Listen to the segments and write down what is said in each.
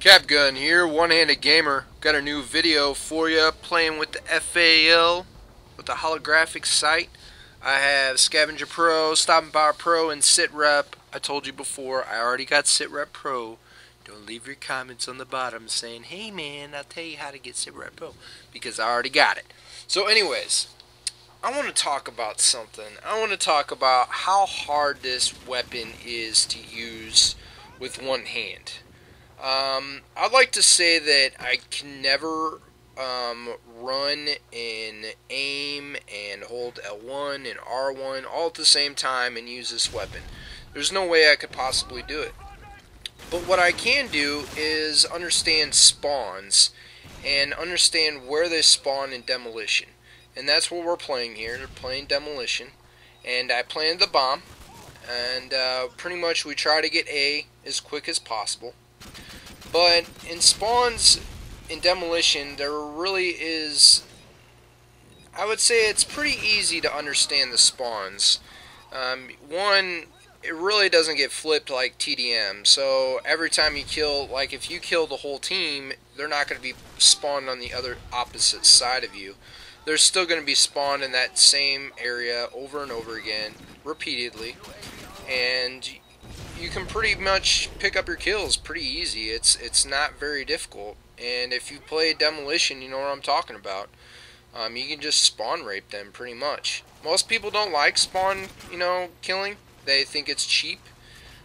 Capgun here, one-handed gamer. Got a new video for you playing with the FAL with the holographic sight. I have Scavenger Pro, Stopping Power Pro, and SitRep. I told you before, I already got SitRep Pro. Don't leave your comments on the bottom saying, hey man, I'll tell you how to get SitRep Pro, because I already got it. So anyways, I want to talk about something. I want to talk about how hard this weapon is to use with one hand. I'd like to say that I can never run and aim and hold L1 and R1 all at the same time and use this weapon. There's no way I could possibly do it. But what I can do is understand spawns and understand where they spawn in Demolition. And that's what we're playing here. We're playing Demolition. And I planted the bomb. And pretty much we try to get A as quick as possible. But in spawns in Demolition, there really is, I would say it's pretty easy to understand the spawns. One, it really doesn't get flipped like TDM, so every time you kill, like if you kill the whole team, they're not going to be spawned on the other opposite side of you. They're still going to be spawned in that same area over and over again, repeatedly, and you can pretty much pick up your kills pretty easy. It's not very difficult, and if you play Demolition, you know what I'm talking about. You can just spawn rape them pretty much. Most people don't like spawn, killing. They think it's cheap.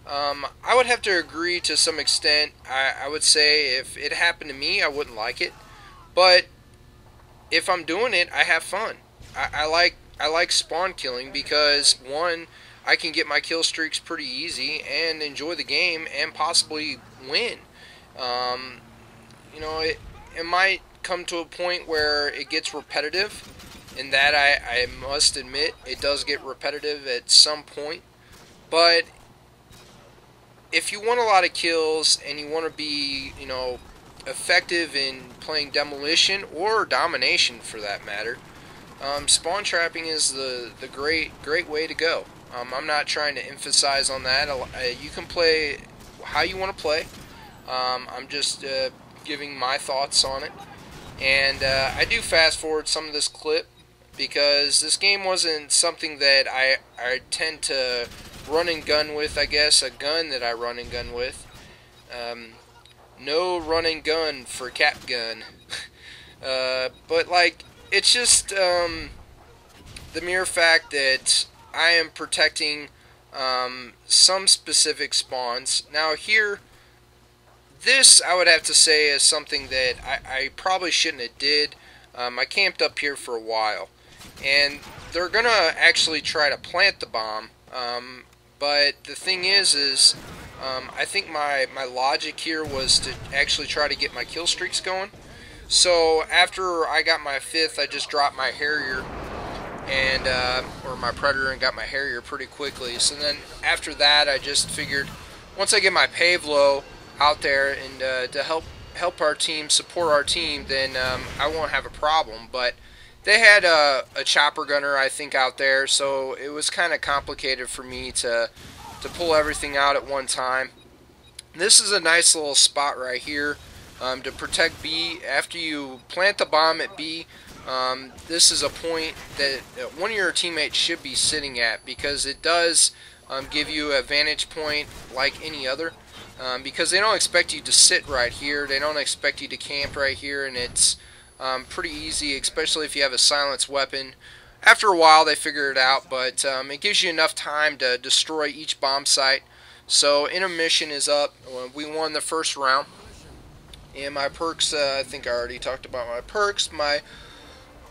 I would have to agree to some extent. I would say if it happened to me, I wouldn't like it, but if I'm doing it, I have fun. I like spawn killing because, one, I can get my kill streaks pretty easy and enjoy the game and possibly win. It might come to a point where it gets repetitive, and that I must admit it does get repetitive at some point. But if you want a lot of kills and you want to be, effective in playing Demolition or Domination for that matter, spawn trapping is the great way to go. I'm not trying to emphasize on that. You can play how you want to play. I'm just giving my thoughts on it. And I do fast forward some of this clip because this game wasn't something that I tend to run and gun with, I guess. A gun that I run and gun with. No run and gun for Capgun. But, it's just the mere fact that I am protecting some specific spawns. Now here, this I would have to say is something that I probably shouldn't have did. I camped up here for a while, and they're gonna actually try to plant the bomb. But the thing is I think my logic here was to actually try to get my kill streaks going. So after I got my 5th, I just dropped my Harrier and or my Predator and got my Harrier pretty quickly. So then after that, I just figured once I get my Pavlo out there and to help our team, support our team, then I won't have a problem. But they had a chopper gunner, I think, out there, so it was kind of complicated for me to pull everything out at one time. This is a nice little spot right here to protect B. After you plant the bomb at B, this is a point that one of your teammates should be sitting at, because it does give you a vantage point like any other, because they don't expect you to sit right here, they don't expect you to camp right here, and it's pretty easy, especially if you have a silenced weapon. After a while they figure it out, but it gives you enough time to destroy each bomb site. So intermission is up. We won the first round. And my perks, I think I already talked about my perks.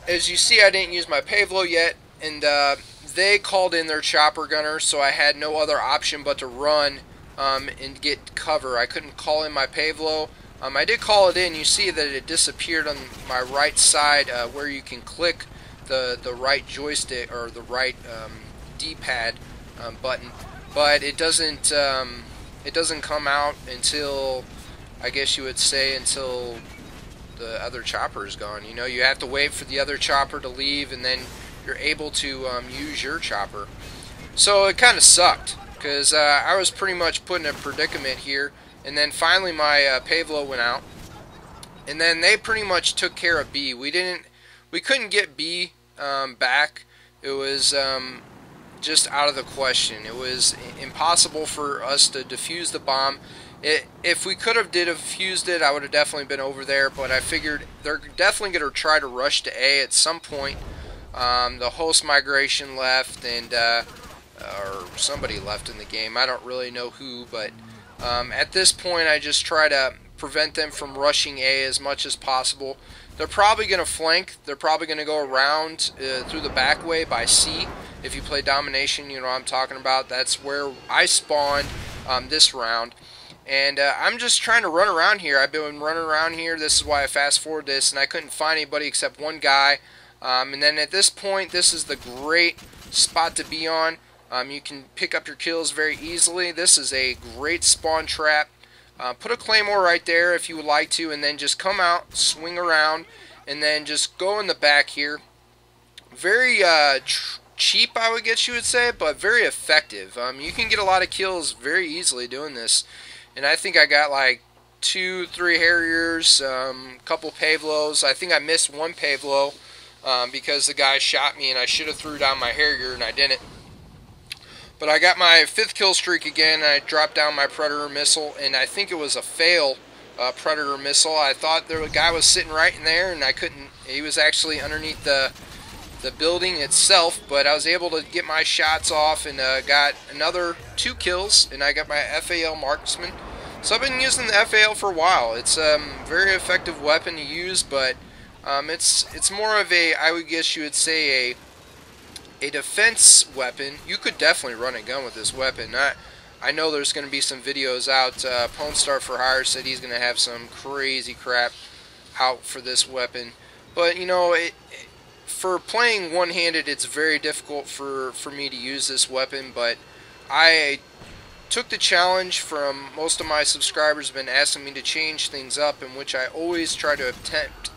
As you see, I didn't use my Pavlo yet, and they called in their chopper gunner, so I had no other option but to run and get cover. I couldn't call in my Pavlo. I did call it in. You see that it disappeared on my right side where you can click the right joystick or the right D-pad button, but it doesn't come out until, I guess you would say, until the other chopper is gone. You have to wait for the other chopper to leave, and then you're able to use your chopper. So it kind of sucked, because I was pretty much put in a predicament here, and then finally my Pavlo went out, and then they pretty much took care of B. We couldn't get B back. It was just out of the question. It was impossible for us to defuse the bomb. If we could have defused it, I would have definitely been over there, but I figured they're definitely going to try to rush to A at some point. The host migration left, and or somebody left in the game. I don't really know who, but at this point I just try to prevent them from rushing A as much as possible. They're probably going to flank. They're probably going to go around through the back way by C. If you play Domination, you know what I'm talking about. That's where I spawned this round. And I'm just trying to run around here. I've been running around here. This is why I fast forward this, and I couldn't find anybody except one guy. And then at this point, this is the great spot to be on. You can pick up your kills very easily. This is a great spawn trap. Put a claymore right there if you would like to, and then just come out, swing around, and then just go in the back here. Very cheap, I would guess you would say, but very effective. You can get a lot of kills very easily doing this, and I think I got like 2-3 Harriers, couple Pavlos. I think I missed one Pavlo because the guy shot me, and I should have threw down my Harrier, and I didn't. But I got my 5th kill streak again. I dropped down my Predator missile, and I think it was a FAL Predator missile. I thought the guy was sitting right in there, and I couldn't. He was actually underneath the building itself, but I was able to get my shots off, and got another 2 kills, and I got my FAL marksman. So I've been using the FAL for a while. It's a very effective weapon to use, but it's more of a, I would guess you would say, a defense weapon. You could definitely run a gun with this weapon. I know there's going to be some videos out. Pwnstar for Hire said he's going to have some crazy crap out for this weapon. But, you know, for playing one-handed, it's very difficult for me to use this weapon. But I took the challenge from most of my subscribers have been asking me to change things up, in which I always try to attempt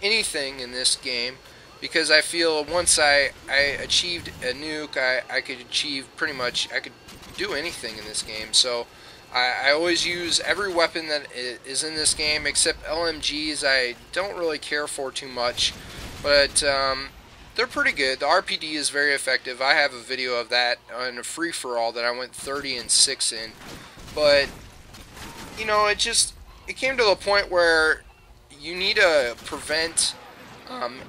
anything in this game. Because I feel once I achieved a nuke, I could achieve pretty much, I could do anything in this game. So I always use every weapon that is in this game, except LMGs I don't really care for too much. But they're pretty good. The RPD is very effective. I have a video of that on a free-for-all that I went 30-6 in. But, you know, it came to the point where you need to prevent from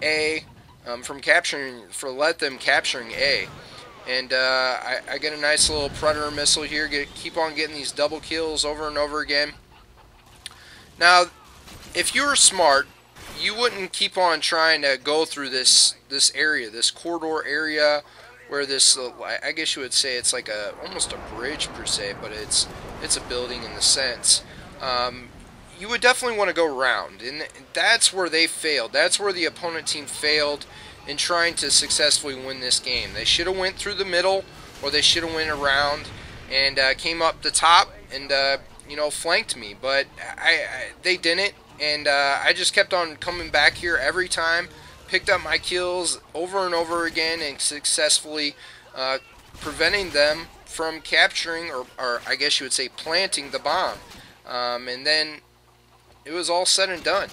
let them capturing A. And I get a nice little Predator missile here, keep on getting these double kills over and over again. Now, if you were smart, you wouldn't keep on trying to go through this area, this corridor area, where this, I guess you would say it's like almost a bridge per se, but it's a building in the sense. You would definitely want to go around, and that's where they failed. That's where the opponent team failed in trying to successfully win this game. They should have went through the middle, or they should have went around and came up the top and you know, flanked me. But they didn't, and I just kept on coming back here every time, picked up my kills over and over again, and successfully preventing them from capturing, or I guess you would say planting the bomb. And then it was all said and done.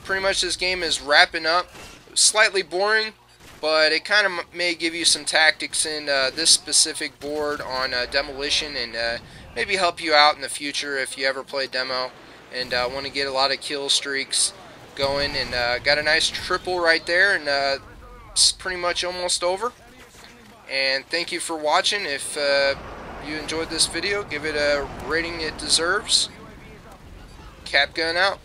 Pretty much this game is wrapping up. Slightly boring, but it kind of may give you some tactics in this specific board on Demolition, and maybe help you out in the future if you ever play demo and want to get a lot of kill streaks going. And got a nice triple right there, and it's pretty much almost over. And thank you for watching. If you enjoyed this video, give it a rating it deserves. Capgun out.